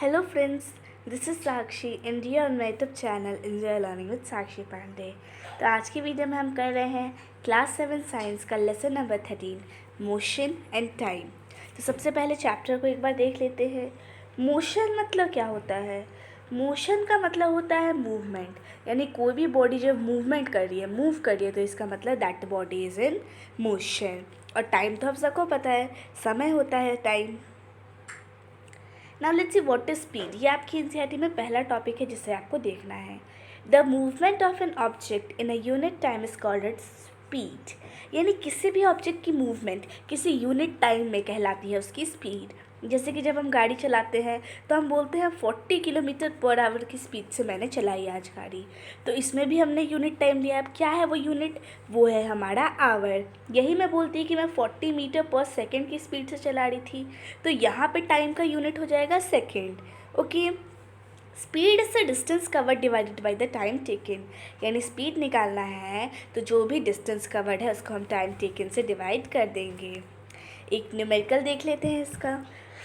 Hello friends, this is Sakshi and you are on my YouTube channel Enjoy Learning with Sakshi Pandey. तो आज की video में हम कर रहे हैं क्लास 7 साइंस का lesson number 13 motion and time. तो सबसे पहले चैप्टर को एक बार देख लेते हैं। मोशन मतलब क्या होता है? मोशन का मतलब होता है मूवमेंट, यानी कोई भी बॉडी जब मूवमेंट कर रही है, मूव कर रही है, तो इसका मतलब that body is in motion. और टाइम तो आप सबको पता है, समय होता है time. Now let's see what is speed. ये आपकी एनसीईआरटी में पहला टॉपिक है जिसे आपको देखना है। The movement of an object in a unit time is called it speed. यानी किसी भी ऑब्जेक्ट की मूवमेंट किसी यूनिट टाइम में कहलाती है उसकी स्पीड। जैसे कि जब हम गाड़ी चलाते हैं तो हम बोलते हैं 40 किलोमीटर पर आवर की स्पीड से मैंने चलाई आज गाड़ी। तो इसमें भी हमने यूनिट टाइम लिया। अब क्या है वो यूनिट? वो है हमारा आवर। यही मैं बोलती कि मैं 40 मीटर पर सेकेंड की स्पीड से चला रही थी, तो यहाँ पे टाइम का यूनिट हो जाएगा second. Okay, speed is the distance covered divided by the time taken. यानी स्पीड निकालना है तो जो भी डिस्टेंस कवर्ड है उसको हम टाइम टेकन से डिवाइड कर देंगे। एक न्यूमेरिकल देख लेते हैं इसका।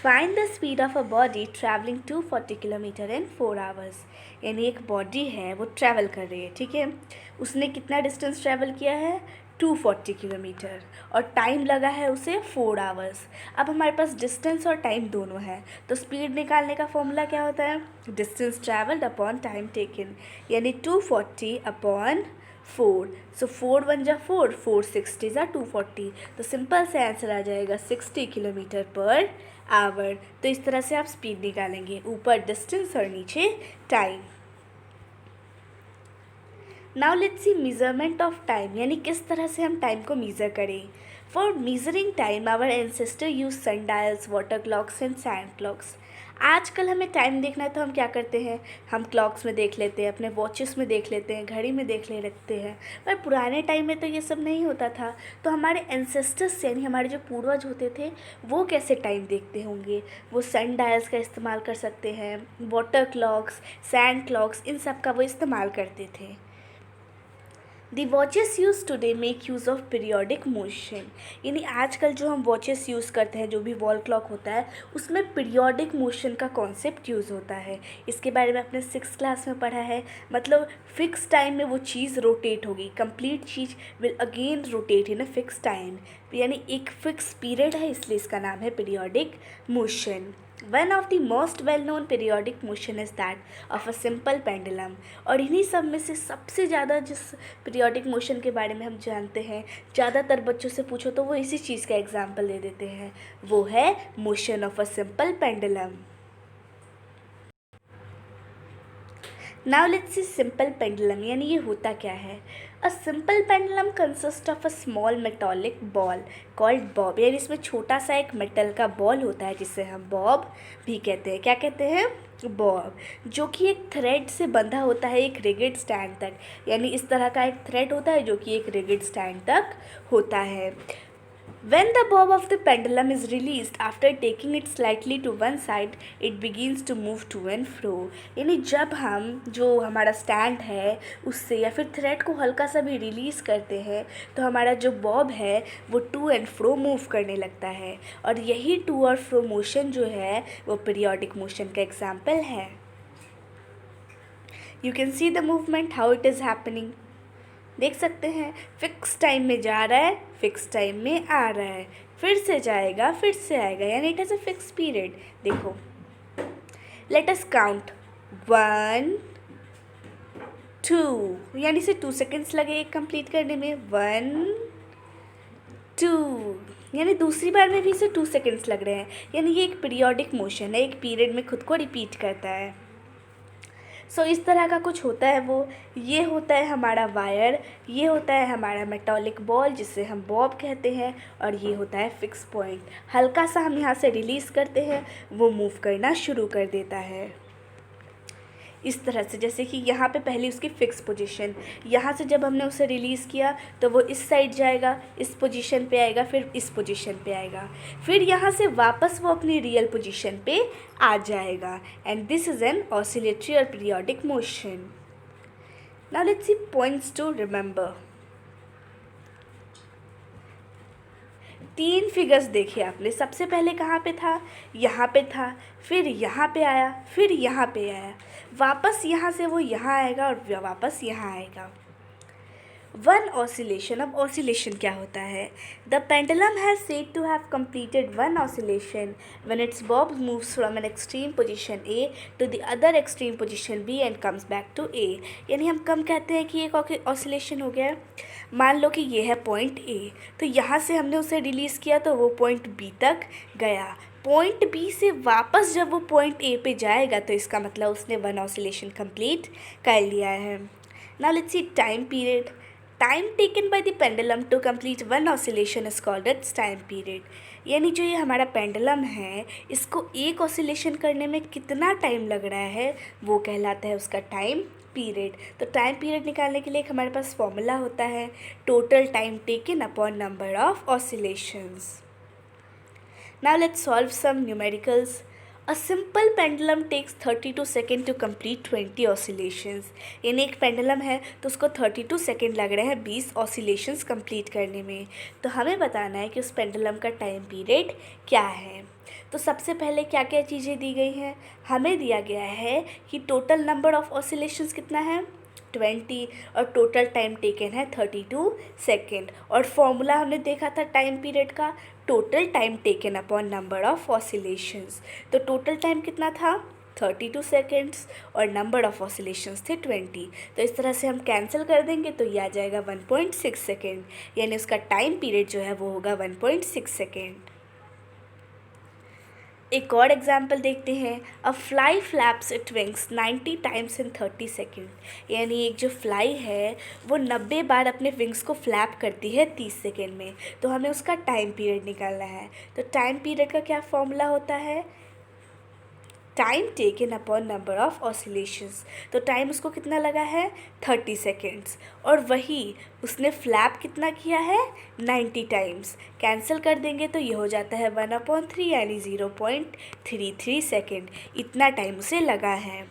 Find the speed of a body travelling 240 kilometre in 4 hours. यानी एक बॉडी है वो ट्रैवल कर रही है, ठीक है, उसने कितना डिस्टेंस ट्रैवल किया है? 240 किलोमीटर, और टाइम लगा है उसे 4 आवर्स। अब हमारे पास डिस्टेंस और टाइम दोनों है, तो स्पीड निकालने का फॉर्मूला क्या होता है? Distance travelled upon time taken, यानी 240 अपॉन 4। सो 4 1 जा 4, 4 60 जा 240, तो सिंपल से आंसर आ जाएगा 60 किलोमीटर पर आवर। तो इस तरह से आप स्पीड निकालेंगे, ऊपर डिस्टेंस और नीचे time. Now let's see measurement of time, यानी किस तरह से हम टाइम को मीज़र करें। For measuring time our ancestor use sundials, water clocks and sand clocks. आजकल हमें टाइम देखना है तो हम क्या करते हैं? हम क्लॉक्स में देख लेते हैं, अपने वॉचेस में देख लेते हैं, घड़ी में देख लेते हैं। पर पुराने टाइम में तो ये सब नहीं होता था। तो हमारे एंसेस्टर्स यानी हमारे जो पूर्वज होते थे वो कैसे टाइम देखते होंगे? वो सन डायल्स का इस्तेमाल कर सकते हैं, वाटर क्लॉक्स, सैंड क्लॉक्स, इन सब का वो इस्तेमाल करते थे। The watches use today make use of periodic motion. यानी आजकल जो हम वॉचेस यूज़ करते हैं, जो भी वॉल क्लॉक होता है, उसमें पीरियोडिक मोशन का कॉन्सेप्ट यूज़ होता है। इसके बारे में आपने 6th क्लास में पढ़ा है। मतलब फिक्स टाइम में वो चीज़ रोटेट होगी, complete cheese will again rotate in a fix time. यानी एक फिक्स पीरियड है, इसलिए इसका नाम है periodic motion. One of the most well known periodic motion is that of a simple pendulum. और इन्हीं सब में से सबसे ज़्यादा जिस पीरियोडिक मोशन के बारे में हम जानते हैं, ज़्यादातर बच्चों से पूछो तो वो इसी चीज़ का एग्जाम्पल दे देते हैं, वो है motion of a simple pendulum. Now let's C simple pendulum, यानी ये होता क्या है? A simple pendulum consist of a small metallic ball called Bob. यानी इसमें छोटा सा एक मेटल का बॉल होता है जिसे हम बॉब भी कहते हैं। क्या कहते हैं? बॉब, जो कि एक थ्रेड से बंधा होता है एक रिगिड स्टैंड तक। यानी इस तरह का एक थ्रेड होता है जो कि एक रिगिड स्टैंड तक होता है। When the bob of the pendulum is released after taking it slightly to one side, it begins to move to and fro। यानी जब हम जो हमारा स्टैंड है उससे या फिर थ्रेड को हल्का सा भी रिलीज़ करते हैं तो हमारा जो बॉब है वो टू एंड फ्रो मूव करने लगता है। और यही टू और फ्रो मोशन जो है वो पीरियोडिक मोशन का एग्जाम्पल है। You can see the movement how it is happening. देख सकते हैं, फिक्स टाइम में जा रहा है, फिक्स टाइम में आ रहा है, फिर से जाएगा, फिर से आएगा, यानी it has a fix period. देखो, लेट अस काउंट 1 2, यानी से 2 सेकेंड्स लगे एक कंप्लीट करने में। 1 2, यानी दूसरी बार में भी इसे 2 सेकेंड्स लग रहे हैं। यानी ये एक पीरियोडिक मोशन है, एक पीरियड में खुद को रिपीट करता है। सो इस तरह का कुछ होता है वो। ये होता है हमारा वायर, ये होता है हमारा मेटालिक बॉल जिसे हम बॉब कहते हैं, और ये होता है फिक्स पॉइंट। हल्का सा हम यहाँ से रिलीज़ करते हैं, वो मूव करना शुरू कर देता है इस तरह से। जैसे कि यहाँ पे पहले उसकी फ़िक्स पोजीशन, यहाँ से जब हमने उसे रिलीज़ किया तो वो इस साइड जाएगा, इस पोजीशन पे आएगा, फिर इस पोजीशन पे आएगा, फिर यहाँ से वापस वो अपनी रियल पोजीशन पे आ जाएगा। And this is an oscillatory और periodic motion. Now let's see points to remember. 3 figures देखे आपने, सबसे पहले कहाँ पे था, यहाँ पे था, फिर यहाँ पे आया, फिर यहाँ पे आया, वापस यहाँ से वो यहाँ आएगा और वापस यहाँ आएगा। वन ऑसिलेशन, अब ऑसिलेशन क्या होता है? The pendulum has said to have completed one oscillation when its bob moves from an extreme position A to the other extreme position B and comes back to A. यानी हम कम कहते हैं कि एक ऑसिलेशन हो गया है। मान लो कि ये है पॉइंट ए, तो यहाँ से हमने उसे रिलीज़ किया तो वो पॉइंट बी तक गया। पॉइंट बी से वापस जब वो पॉइंट ए पे जाएगा तो इसका मतलब उसने वन ऑसिलेशन कंप्लीट कर लिया है। Now let's see time period. Time taken by the pendulum to complete one oscillation is called its time period. यानी जो ये हमारा पेंडुलम है, इसको एक ऑसिलेशन करने में कितना टाइम लग रहा है वो कहलाता है उसका टाइम पीरियड। तो टाइम पीरियड निकालने के लिए एक हमारे पास फॉर्मूला होता है, total time taken upon number of oscillations. Now let's solve some numericals. A simple pendulum takes 32 seconds to complete 20 oscillations. यानी एक पेंडुलम है तो उसको 32 सेकेंड लग रहे हैं 20 ऑसिलेशंस कंप्लीट करने में। तो हमें बताना है कि उस पेंडुलम का टाइम पीरियड क्या है। तो सबसे पहले क्या क्या चीज़ें दी गई हैं? हमें दिया गया है कि टोटल नंबर ऑफ ऑसिलेशंस कितना है, 20, और टोटल टाइम टेकन है 32 सेकेंड। और फॉर्मूला हमने देखा था टाइम पीरियड का, total time taken upon number of oscillations. तो टोटल टाइम कितना था, 32 सेकेंड्स, और नंबर ऑफ ऑसिलेशंस थे 20। तो इस तरह से हम कैंसिल कर देंगे तो ये आ जाएगा 1.6 सेकेंड, यानी उसका टाइम पीरियड जो है वो होगा 1.6 सेकेंड। एक और एग्जाम्पल देखते हैं। अ fly flaps it wings 90 times in 30 second. यानी एक जो फ्लाई है वो 90 बार अपने विंग्स को फ्लैप करती है 30 सेकेंड में। तो हमें उसका टाइम पीरियड निकालना है। तो टाइम पीरियड का क्या फॉर्मूला होता है, time taken upon number of oscillations. तो टाइम उसको कितना लगा है, 30 सेकेंड्स, और वही उसने फ्लैप कितना किया है, 90 टाइम्स। कैंसिल कर देंगे तो ये हो जाता है 1/3 यानी 0.33 सेकेंड। इतना टाइम उसे लगा है।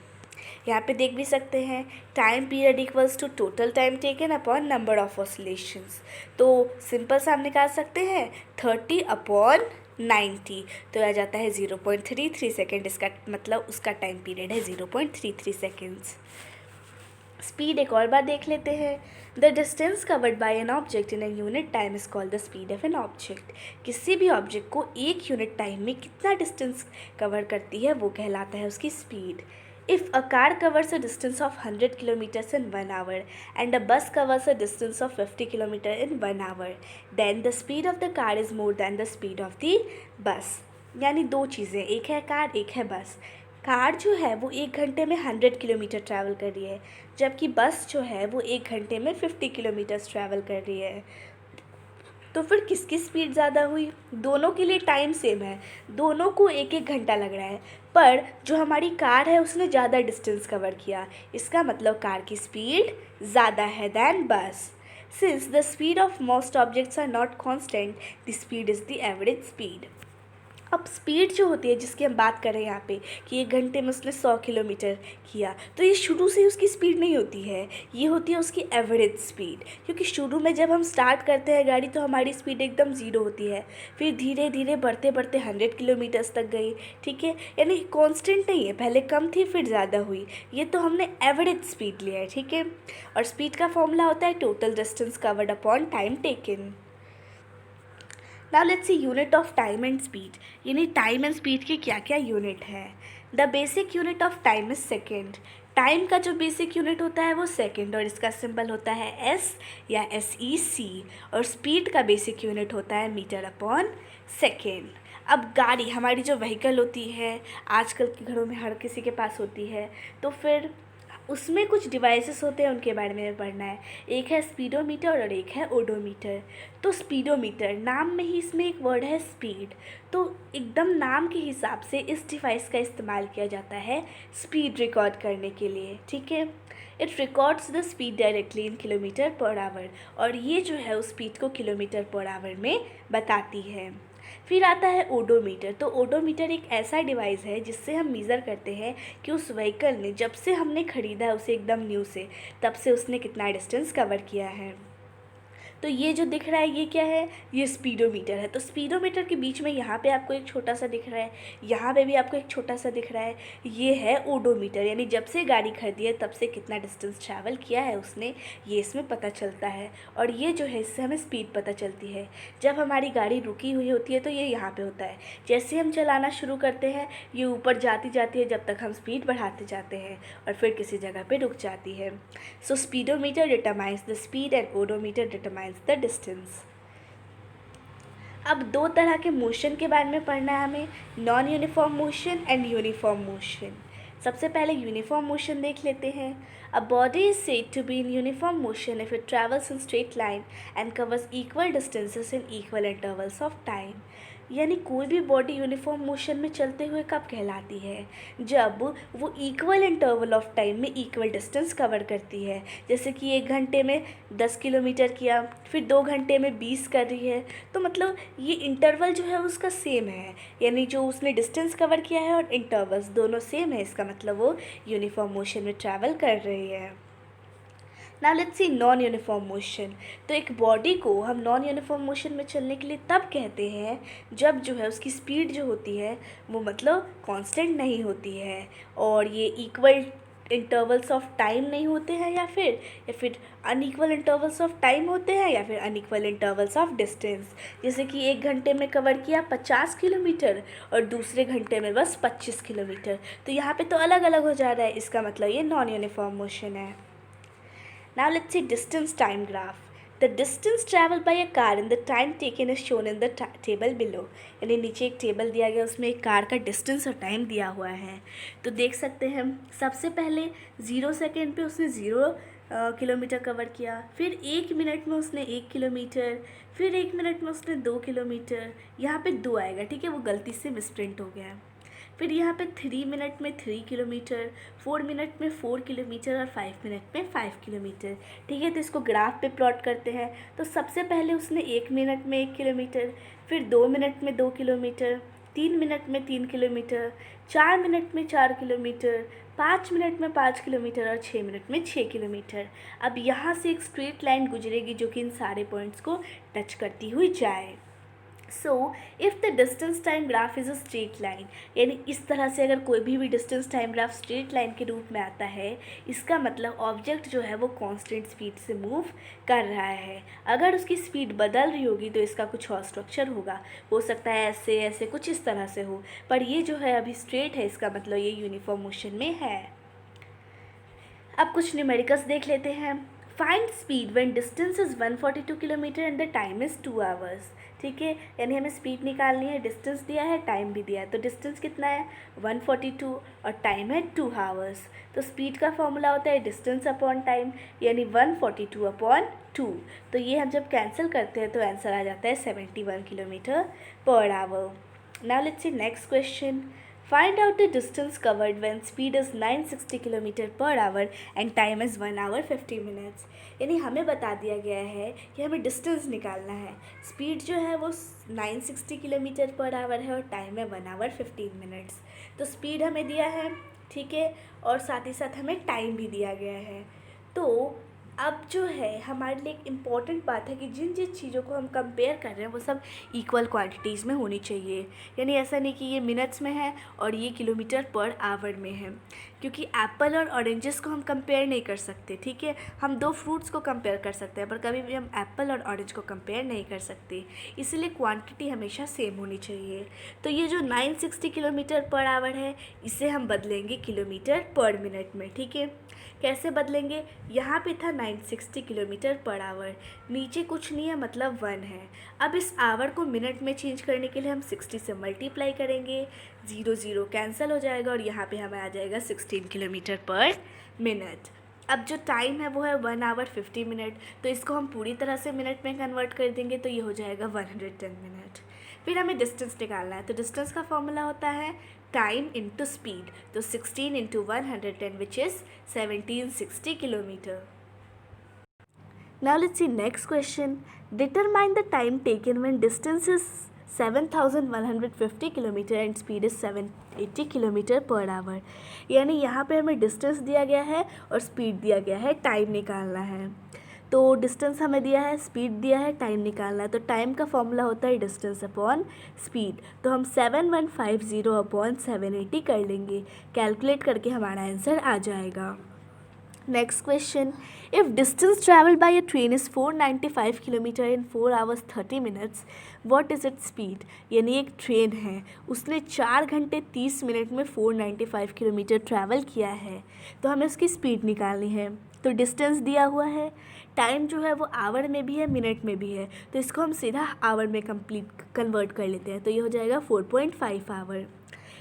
यहाँ पे देख भी सकते हैं time period equals to total time taken upon number of oscillations. तो सिंपल सा हम निकाल सकते हैं 30/90, तो आ जाता है 0.33 सेकेंड। इसका मतलब उसका टाइम पीरियड है 0.33 सेकेंड्स। स्पीड एक और बार देख लेते हैं। The distance covered by an object in an unit time is called the speed of an object. किसी भी ऑब्जेक्ट को एक यूनिट टाइम में कितना डिस्टेंस कवर करती है वो कहलाता है उसकी speed. If a car covers a distance of 100 kilometers in 1 hour and a bus covers a distance of 50 kilometers in 1 hour, then the speed of the car is more than the speed of the bus. यानी दो चीज़ें, एक है car, एक है बस। Car जो है वो 1 घंटे में 100 किलोमीटर ट्रैवल कर रही है, जबकि बस जो है वो 1 घंटे में 50 किलोमीटर्स ट्रैवल कर रही है। तो फिर किसकी स्पीड ज़्यादा हुई? दोनों के लिए टाइम सेम है, दोनों को 1-1 घंटा लग रहा है, पर जो हमारी कार है उसने ज़्यादा डिस्टेंस कवर किया। इसका मतलब कार की स्पीड ज़्यादा है than bus. Since the speed of most objects are not constant, the speed is the average speed. अब स्पीड जो होती है जिसकी हम बात कर रहे हैं यहाँ पे कि 1 घंटे में उसने 100 किलोमीटर किया, तो ये शुरू से ही उसकी स्पीड नहीं होती है, ये होती है उसकी एवरेज स्पीड। क्योंकि शुरू में जब हम स्टार्ट करते हैं गाड़ी तो हमारी स्पीड एकदम ज़ीरो होती है, फिर धीरे धीरे बढ़ते बढ़ते 100 किलोमीटर्स तक गई, ठीक है। यानी कॉन्स्टेंट नहीं है, पहले कम थी फिर ज़्यादा हुई, ये तो हमने एवरेज स्पीड लिया है, ठीक है। और स्पीड का फॉर्मूला होता है total distance covered upon time taken. Now let's C unit of time and speed. यानी टाइम एंड स्पीड के क्या क्या यूनिट है। The basic unit of time is second. Time का जो बेसिक यूनिट होता है वो सेकेंड, और इसका सिंबल होता है एस या SEC। और स्पीड का बेसिक यूनिट होता है मीटर अपॉन सेकेंड। अब गाड़ी हमारी जो व्हीकल होती है आजकल के घरों में हर किसी के पास होती है, तो फिर उसमें कुछ डिवाइसेस होते हैं, उनके बारे में पढ़ना है। एक है स्पीडोमीटर और एक है ओडोमीटर। तो स्पीडोमीटर, नाम में ही इसमें एक वर्ड है स्पीड, तो एकदम नाम के हिसाब से इस डिवाइस का इस्तेमाल किया जाता है स्पीड रिकॉर्ड करने के लिए, ठीक है। It records the speed directly in kilometre per our, और ये जो है उस स्पीड को किलोमीटर पर आवर में बताती है। फिर आता है ओडोमीटर। तो ओडोमीटर एक ऐसा डिवाइस है जिससे हम मेज़र करते हैं कि उस व्हीकल ने जब से हमने ख़रीदा है उसे एकदम न्यू से, तब से उसने कितना डिस्टेंस कवर किया है। तो ये जो दिख रहा है ये क्या है, ये स्पीडोमीटर है। तो स्पीडोमीटर के बीच में यहाँ पे आपको एक छोटा सा दिख रहा है, यहाँ पे भी आपको एक छोटा सा दिख रहा है, ये है ओडोमीटर, यानी जब से गाड़ी खरीदी है तब से कितना डिस्टेंस ट्रैवल किया है उसने, ये इसमें पता चलता है। और ये जो है इससे हमें स्पीड पता चलती है। जब हमारी गाड़ी रुकी हुई होती है तो ये यहाँ पे होता है, जैसे हम चलाना शुरू करते हैं ये ऊपर जाती जाती है जब तक हम स्पीड बढ़ाते जाते हैं और फिर किसी जगह पे रुक जाती है। So speedometer determines the speed and odometer determines the distance. अब दो तरह के मोशन के बारे में पढ़ना है हमें, non uniform motion and uniform motion. सबसे पहले यूनिफॉर्म मोशन देख लेते हैं। A body is said to be in uniform motion if it travels in straight line and covers equal distances in equal intervals of time. यानी कोई भी body uniform motion में चलते हुए कब कहलाती है, जब वो इक्वल इंटरवल ऑफ टाइम में इक्वल डिस्टेंस कवर करती है। जैसे कि 1 घंटे में 10 किलोमीटर किया, फिर 2 घंटे में 20 कर रही है, तो मतलब ये इंटरवल जो है उसका सेम है, यानी जो उसने डिस्टेंस कवर किया है और इंटरवल्स दोनों सेम है, इसका मतलब वो यूनिफॉर्म मोशन में ट्रैवल कर रही है। Now let's C non uniform motion. तो एक बॉडी को हम नॉन यूनिफॉर्म मोशन में चलने के लिए तब कहते हैं जब जो है उसकी स्पीड जो होती है वो मतलब कांस्टेंट नहीं होती है और ये इक्वल इंटरवल्स ऑफ टाइम नहीं होते हैं, या फिर अनइक्वल इंटरवल्स ऑफ टाइम होते हैं, या फिर अनइक्वल इंटरवल्स ऑफ डिस्टेंस। जैसे कि 1 घंटे में कवर किया 50 किलोमीटर और दूसरे घंटे में बस 25 किलोमीटर, तो यहाँ पे तो अलग अलग हो जा रहा है, इसका मतलब ये नॉन यूनिफॉर्म मोशन है। Now let's see distance time graph. The distance traveled by a car in the time taken is shown in the table below. यानी नीचे एक टेबल दिया गया, उसमें एक कार का डिस्टेंस और टाइम दिया हुआ है। तो देख सकते हैं हम सबसे पहले 0 सेकेंड पे उसने 0 किलोमीटर कवर किया, फिर 1 मिनट में उसने 1 किलोमीटर, फिर 1 मिनट में उसने 2 किलोमीटर, यहाँ पे 2 आएगा, ठीक है, वो गलती से मिसप्रिंट हो गया है। फिर यहाँ पे 3 मिनट में 3 किलोमीटर, 4 मिनट में 4 किलोमीटर और 5 मिनट में 5 किलोमीटर, ठीक है। तो इसको ग्राफ पे प्लॉट करते हैं। तो सबसे पहले उसने 1 मिनट में 1 किलोमीटर, फिर 2 मिनट में 2 किलोमीटर, 3 मिनट में 3 किलोमीटर, 4 मिनट में 4 किलोमीटर, 5 मिनट में 5 किलोमीटर और 6 मिनट में 6 किलोमीटर। अब यहाँ से एक स्ट्रेट लाइन गुजरेगी जो कि इन सारे पॉइंट्स को टच करती हुई जाए। So if the distance time graph is a straight line, यानी इस तरह से अगर कोई भी distance time graph straight line के रूप में आता है, इसका मतलब ऑब्जेक्ट जो है वो कांस्टेंट स्पीड से मूव कर रहा है। अगर उसकी स्पीड बदल रही होगी तो इसका कुछ और स्ट्रक्चर होगा, हो सकता है ऐसे ऐसे कुछ इस तरह से हो, पर ये जो है अभी स्ट्रेट है, इसका मतलब ये यूनिफॉर्म मोशन में है। अब कुछ न्यूमेरिकल्स देख लेते हैं। Find speed when distance is 142 kilometre and the time is 2 hours, ठीक है। यानी हमें स्पीड निकालनी है, डिस्टेंस दिया है, टाइम भी दिया है। तो डिस्टेंस कितना है 142 और टाइम है 2 आवर्स। तो स्पीड का फॉर्मूला होता है डिस्टेंस अपॉन टाइम, यानी 142 अपॉन 2। तो ये हम जब कैंसिल करते हैं तो आंसर आ जाता है 71 kilometre per our. Now let's C next question. Find out the distance covered when speed is 960 km per hour and time is 1 hour 50 minutes। यानी हमें बता दिया गया है कि हमें डिस्टेंस निकालना है। स्पीड जो है वो 960 किलोमीटर पर आवर है और टाइम है 1 आवर 15 मिनट्स। तो स्पीड हमें दिया है, ठीक है, और साथ ही साथ हमें टाइम भी दिया गया है। तो अब जो है हमारे लिए एक इम्पॉर्टेंट बात है कि जिन जिन चीज़ों को हम कंपेयर कर रहे हैं वो सब इक्वल क्वांटिटीज़ में होनी चाहिए। यानी ऐसा नहीं कि ये मिनट्स में है और ये किलोमीटर पर आवर में है, क्योंकि एप्पल और ऑरेंजेस को हम कंपेयर नहीं कर सकते, ठीक है। हम 2 फ्रूट्स को कंपेयर कर सकते हैं पर कभी भी हम एप्पल और ऑरेंज को कंपेयर नहीं कर सकते, इसलिए क्वांटिटी हमेशा सेम होनी चाहिए। तो ये जो 960 किलोमीटर पर आवर है इसे हम बदलेंगे किलोमीटर पर मिनट में, ठीक है। कैसे बदलेंगे, यहाँ पे था 960 किलोमीटर पर आवर, नीचे कुछ नहीं है मतलब 1 है। अब इस आवर को मिनट में चेंज करने के लिए हम 60 से मल्टीप्लाई करेंगे, 0 0 कैंसिल हो जाएगा और यहाँ पे हमें आ जाएगा 16 किलोमीटर पर मिनट। अब जो टाइम है वो है 1 आवर 50 मिनट, तो इसको हम पूरी तरह से मिनट में कन्वर्ट कर देंगे तो ये हो जाएगा 110 मिनट। फिर हमें डिस्टेंस निकालना है, तो डिस्टेंस का फॉर्मूला होता है टाइम इंटू स्पीड, तो 16 into 110 which is 1760 kilometre. Now let's C next question. Determine the time taken when distance is 7150 kilometre and speed is 780 kilometre per hour. यानी यहाँ पे हमें डिस्टेंस दिया गया है और स्पीड दिया गया है, टाइम निकालना है। तो डिस्टेंस हमें दिया है, स्पीड दिया है, टाइम निकालना है। तो टाइम का फॉर्मूला होता है डिस्टेंस अपॉन स्पीड। तो हम 7150 अपॉन 780 कर लेंगे, कैलकुलेट करके हमारा आंसर आ जाएगा। Next question, if distance travel by a train is 495 kilometre in 4 hours 30 minutes, what is it speed. यानी एक ट्रेन है, उसने 4 घंटे 30 मिनट में 495 किलोमीटर ट्रैवल किया है, तो हमें उसकी स्पीड निकालनी है। तो डिस्टेंस दिया हुआ है, टाइम जो है वो आवर में भी है, मिनट में भी है, तो इसको हम सीधा आवर में कन्वर्ट कर लेते हैं। तो ये हो जाएगा 4.5 आवर।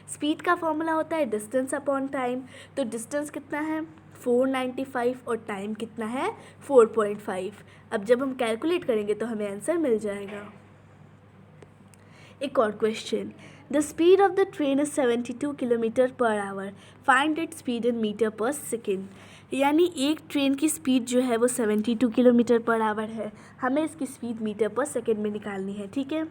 स्पीड का फॉर्मूला होता है डिस्टेंस अपॉन टाइम। तो डिस्टेंस कितना है 495 और टाइम कितना है 4.5। अब जब हम कैलकुलेट करेंगे तो हमें आंसर मिल जाएगा। एक और question, the speed of the train is 72 kilometre per hour, find it speed in metre per second. यानी एक ट्रेन की स्पीड जो है वो 72 किलोमीटर पर आवर है, हमें इसकी स्पीड मीटर पर सेकेंड में निकालनी है। ठीक है,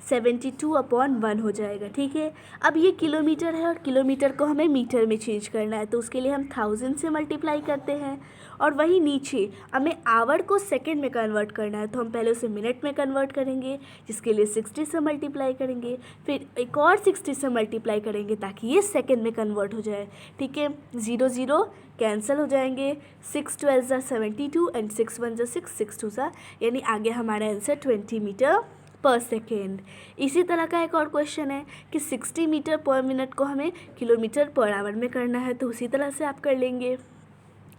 72/1 हो जाएगा। ठीक है, अब ये किलोमीटर है और किलोमीटर को हमें मीटर में चेंज करना है, तो उसके लिए हम 1000 से मल्टीप्लाई करते हैं। और वहीं नीचे हमें आवर को सेकंड में कन्वर्ट करना है, तो हम पहले उसे मिनट में कन्वर्ट करेंगे, जिसके लिए 60 से मल्टीप्लाई करेंगे, फिर एक और 60 से मल्टीप्लाई करेंगे ताकि ये सेकंड में कन्वर्ट हो जाए। ठीक है, 0 0 कैंसिल हो जाएंगे, 6 12 ज़ा 72 एंड 6 1 ज़ा 6 6 2 ज़ा, यानी आगे हमारा आंसर 20 मीटर पर सेकेंड। इसी तरह का एक और क्वेश्चन है कि 60 मीटर पर मिनट को हमें किलोमीटर पर आवर में करना है, तो उसी तरह से आप कर लेंगे।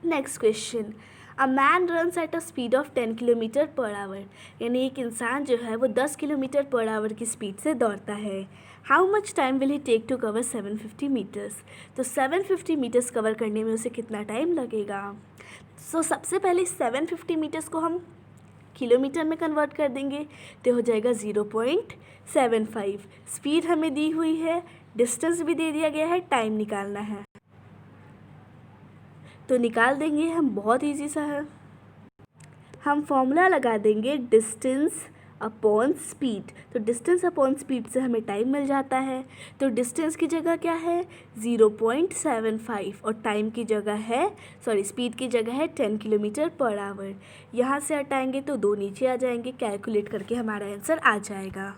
Next question, a man runs at a speed of 10 kilometre per hour. यानी एक इंसान जो है वो 10 किलोमीटर पर आवर की स्पीड से दौड़ता है। How much time will he take to cover 750 metres. तो 750 मीटर्स कवर करने में उसे कितना टाइम लगेगा। सो सबसे पहले 750 मीटर्स को हम किलोमीटर में कन्वर्ट कर देंगे, तो हो जाएगा 0.75। स्पीड हमें दी हुई है, डिस्टेंस भी दे दिया गया है, टाइम निकालना है, तो निकाल देंगे हम। बहुत इजी सा है, हम फॉर्मूला लगा देंगे डिस्टेंस अपॉन स्पीड। तो डिस्टेंस अपॉन स्पीड से हमें टाइम मिल जाता है। तो डिस्टेंस की जगह क्या है 0.75 और टाइम की जगह है स्पीड की जगह है 10 किलोमीटर पर आवर। यहाँ से हटाएंगे तो 2 नीचे आ जाएंगे, कैलकुलेट करके हमारा आंसर आ जाएगा।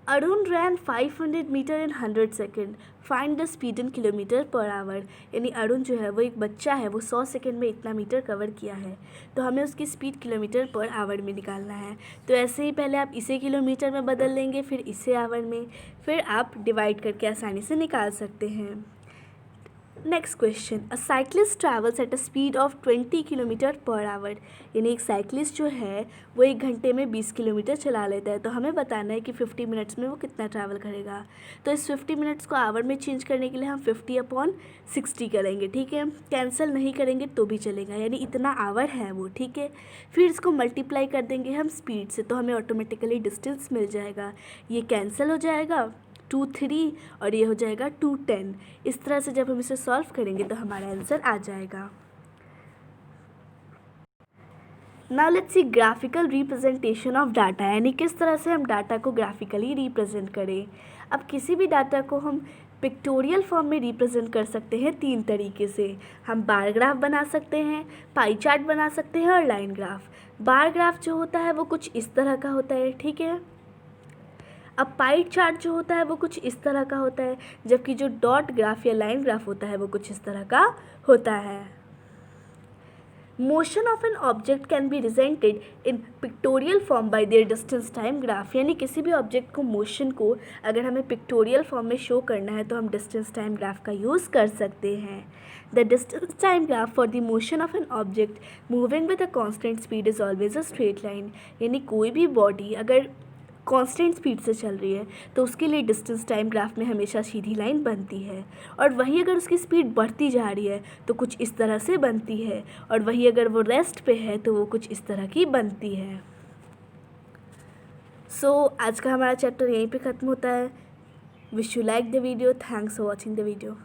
Arun ran 500 metre in 100 second, find the speed in kilometre per hour. यानी अरुण जो है वो एक बच्चा है, वो 100 सेकेंड में इतना मीटर कवर किया है, तो हमें उसकी स्पीड किलोमीटर पर आवर में निकालना है। तो ऐसे ही पहले आप इसे किलोमीटर में बदल लेंगे, फिर इसे आवर में, फिर आप डिवाइड करके आसानी से निकाल सकते हैं। Next question, a cyclist travels at a speed of 20 kilometre per hour. यानी एक साइक्लिस्ट जो है वो 1 घंटे में 20 किलोमीटर चला लेता है, तो हमें बताना है कि 50 मिनट्स में वो कितना ट्रैवल करेगा। तो इस 50 मिनट्स को आवर में चेंज करने के लिए हम 50/60 करेंगे। ठीक है, कैंसिल नहीं करेंगे तो भी चलेगा, यानी इतना आवर है वो। ठीक है, फिर इसको मल्टीप्लाई कर देंगे हम स्पीड से, तो हमें ऑटोमेटिकली डिस्टेंस मिल जाएगा। ये कैंसिल हो जाएगा 2 3 और ये हो जाएगा 2 10। इस तरह से जब हम इसे सॉल्व करेंगे तो हमारा आंसर आ जाएगा। Now let's C graphical representation of data, यानी किस तरह से हम डाटा को ग्राफिकली रिप्रेजेंट करें। अब किसी भी डाटा को हम पिक्टोरियल फॉर्म में रिप्रेजेंट कर सकते हैं 3 तरीके से। हम बार ग्राफ बना सकते हैं, पाई चार्ट बना सकते हैं और लाइन ग्राफ। बार ग्राफ जो होता है वो कुछ इस तरह का होता है। ठीक है, अब पाई चार्ट जो होता है वो कुछ इस तरह का होता है, जबकि जो डॉट ग्राफ या लाइन ग्राफ होता है वो कुछ इस तरह का होता है। Motion of an object can be represented in pictorial form by their distance time graph. यानी किसी भी ऑब्जेक्ट को मोशन को अगर हमें पिक्टोरियल फॉर्म में शो करना है तो हम डिस्टेंस टाइम ग्राफ का यूज़ कर सकते हैं। The distance time graph for the motion of an object moving with a constant speed is always a straight line. यानी कोई भी बॉडी अगर कांस्टेंट स्पीड से चल रही है तो उसके लिए डिस्टेंस टाइम ग्राफ में हमेशा सीधी लाइन बनती है, और वहीं अगर उसकी स्पीड बढ़ती जा रही है तो कुछ इस तरह से बनती है, और वहीं अगर वो रेस्ट पे है तो वो कुछ इस तरह की बनती है। सो आज का हमारा चैप्टर यहीं पे ख़त्म होता है। Wish you like the video, thanks for watching the video.